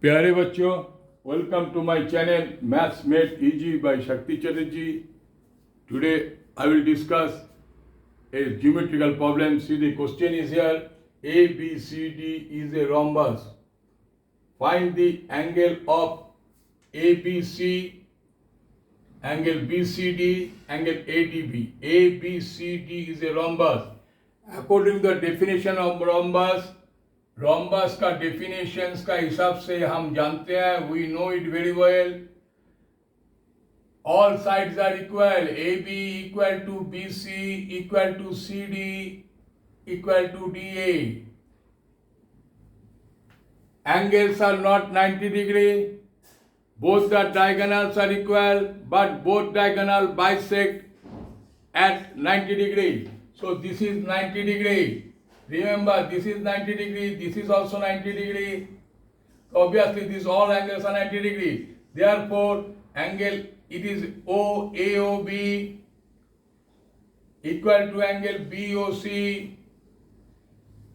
प्यारे बच्चों, welcome to my channel Maths Made Easy by Shakti Chatterjee. Today I will discuss a geometrical problem. See, the question is here: ABCD is a rhombus. Find the angle of ABC, angle BCD, angle ADB. ABCD is a rhombus. According to the definition of rhombus, rhombus का definitions का हिसाब से हम जानते हैं, we know it very well. All sides are equal. A B equal to B C equal to C D equal to D A. Angles are not 90 degree. Both the diagonals are equal, but both diagonal bisect at 90 degree. So this is 90 degree. Remember, this is 90 degree, this is also 90 degree. Obviously, these all angles are 90 degree. Therefore, angle, it is OAOB equal to angle BOC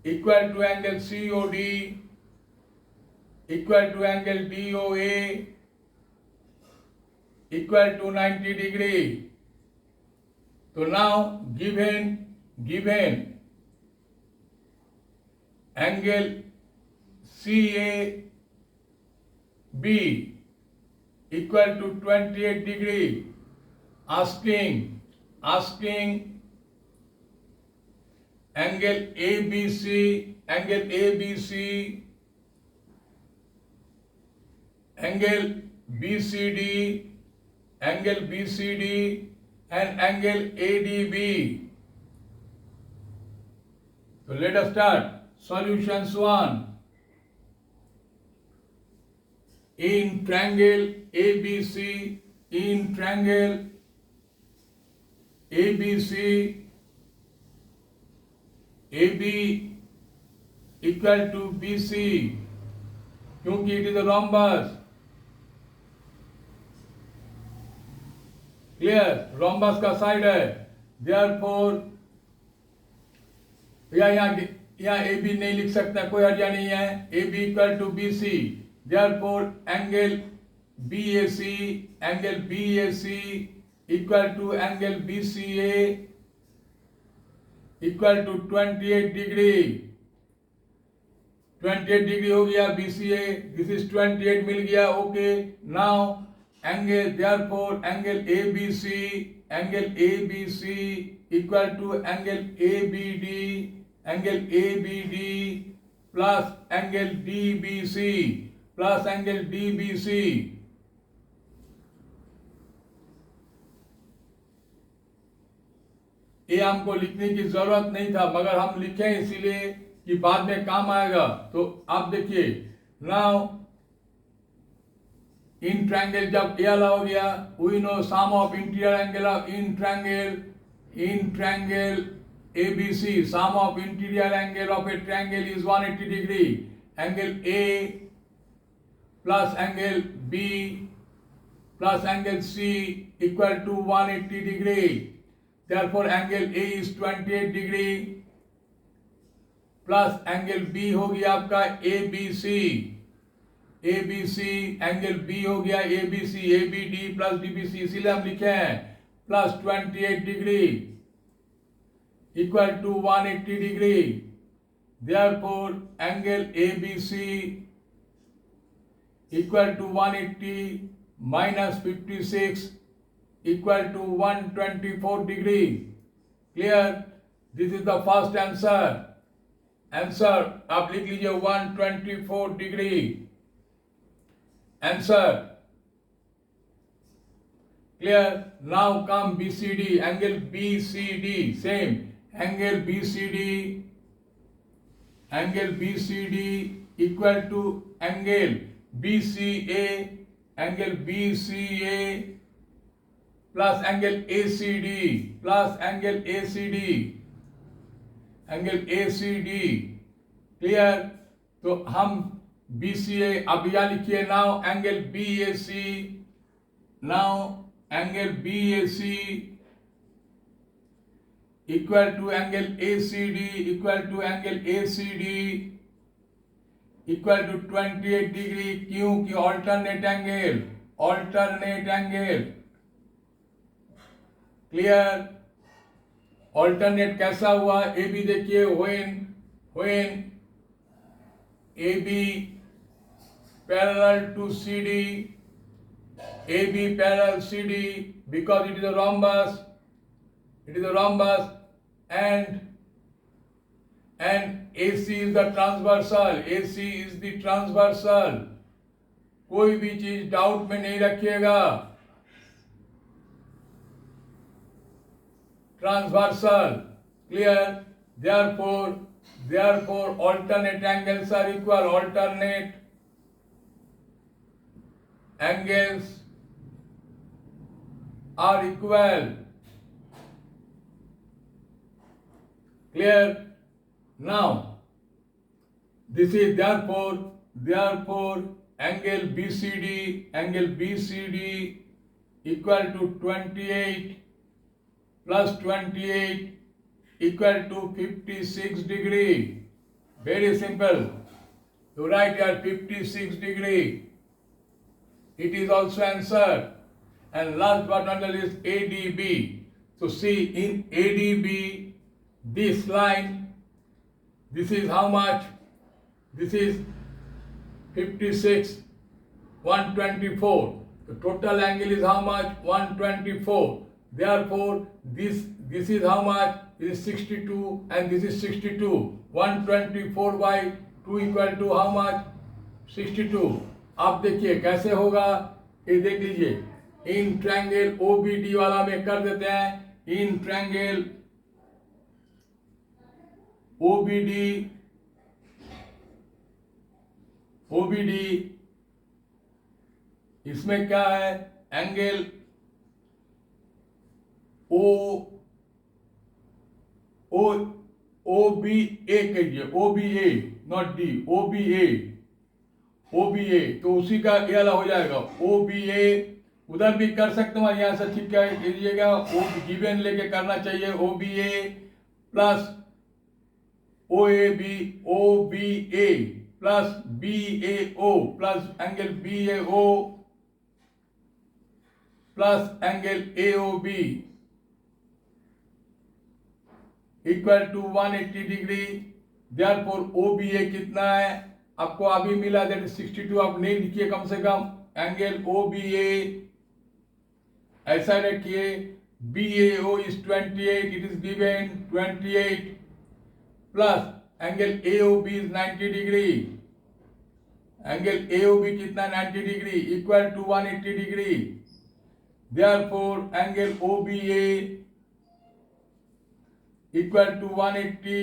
equal to angle COD equal to angle DOA equal to 90 degree. So now, given angle CAB equal to 28 degree, asking angle ABC, angle BCD, and angle ADB. So let us start. Solutions 1. In triangle ABC, AB equal to BC, क्योंकि it is a rhombus. Clear? Rhombus का side है. Therefore, यहाँ A B नहीं लिख सकता, कोई हर्जा नहीं है. A B equal to B C. Therefore angle B A C equal to angle B C A equal to 28 degree. 28 degree हो गया B C A. This is 28 मिल गया. Okay. Now angle, therefore angle A B C equal to angle A B D plus angle DBC plus angle DBC. ये हमको लिखने की जरूरत नहीं था, मगर हम लिखें इसीलिए कि बाद में काम आएगा. तो आप देखिए, नाउ इन ट्रायंगल जब ए वाला हो गया, we know sum of interior angle of in triangle ABC, sum of interior angle of a triangle is 180 degree. Angle A plus angle B plus angle C equal to 180 degree. Therefore, angle A is 28 degree plus angle B हो गया आपका ABC, angle B हो गया ABC, ABD plus DBC, इसीलिए हम लिखे हैं plus 28 degree equal to 180 degree. Therefore, angle ABC equal to 180 minus 56 equal to 124 degree. Clear? This is the first answer. आप लिख लीजिए 124 degree. Answer. Clear? Now come BCD, angle BCD, same. Angle BCD equal to angle BCA plus angle ACD. Clear? तो हम BCA अब यहाँ लिखिए. now angle BAC equal to angle ACD equal to 28 degree. क्यों? कि alternate angle, alternate angle. Clear? Alternate कैसा हुआ? A B देखिए, when A B parallel to C D, A B parallel C D, because it is a rhombus, it is a rhombus, and AC is the transversal, AC is the transversal। कोई भी चीज doubt में नहीं रखिएगा। Transversal, clear? Therefore alternate angles are equal, alternate angles are equal। Clear? Now this is therefore angle BCD equal to 28 plus 28 equal to 56 degree। Very simple. You write here 56 degree. It is also answered. And last but not the least, ADB. So see, in ADB, this line, this is how much? This is 56, 124. The total angle is how much? 124. Therefore, this is how much? This is 62 and this is 62. 124 by 2 equal to how much? 62। आप देखिए कैसे होगा, ये देख लीजिए। In triangle OBD वाला में कर देते हैं। इन ट्रायंगल OBD इसमें क्या है? एंगल OBA कहिए, OBA नॉट डी, OBA तो उसी का ये वाला हो जाएगा। OBA उधर भी कर सकते हो, यहां से ठीक कीजिएगा। गिवन लेके करना चाहिए। OBA plus OBA plus BAO plus angle BAO plus angle AOB equal to 180 degree. Therefore OBA कितना है आपको अभी मिला? That is 62। आप नहीं लिखिए कम से कम। एंगल OBA ऐसा रखिए। BAO is 28, it is given 28 plus angle AOB is 90 degree। Angle AOB कितना? 90 degree equal to 180 degree. Therefore angle OBA equal to 180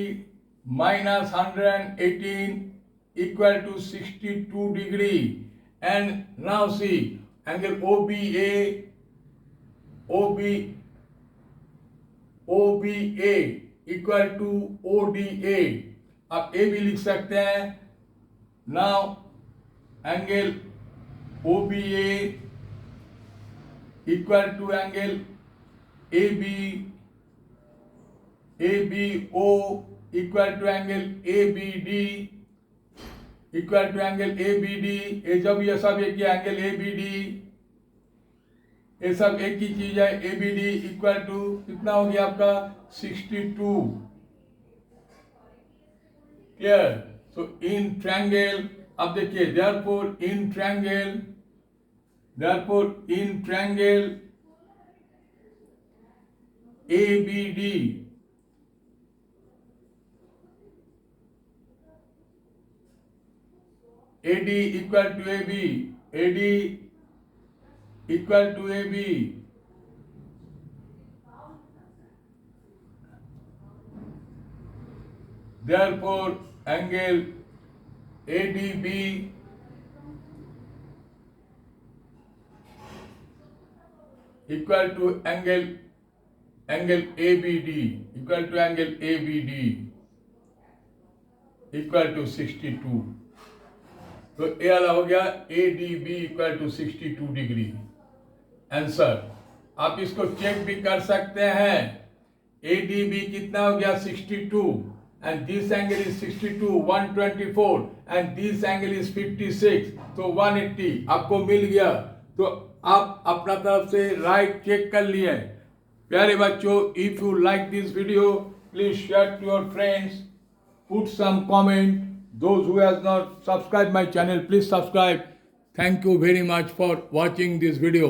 minus 118 equal to 62 degree। And now see, angle OBA equal to ODA। आप A भी लिख सकते हैं। Now angle OBA equal to angle ABO equal to angle ABD equal to angle ABD। ये जब ये सब एक ही एंगल ABD, ये सब एक ही चीज है। ABD इक्वल टू कितना हो गया आपका? 62। क्लियर? सो इन ट्रायंगल अब देखिए, therefore in triangle ABD AD equal to AD equal to AB। Therefore angle ADB equal to angle ABD equal to angle ABD equal to 62। तो ये वाला हो गया ADB equal to 62 degree. Answer आप इसको check भी कर सकते हैं। ADB कितना हो गया? 62। and this angle is 62, 124 and this angle is 56, तो 180 आपको मिल गया। तो आप अपना तरफ से राइट चेक कर लिए। प्यारे बच्चों, if you like this video please share to your friends, put some comment. Those who has not subscribed my channel, please subscribe. Thank you very much for watching this video.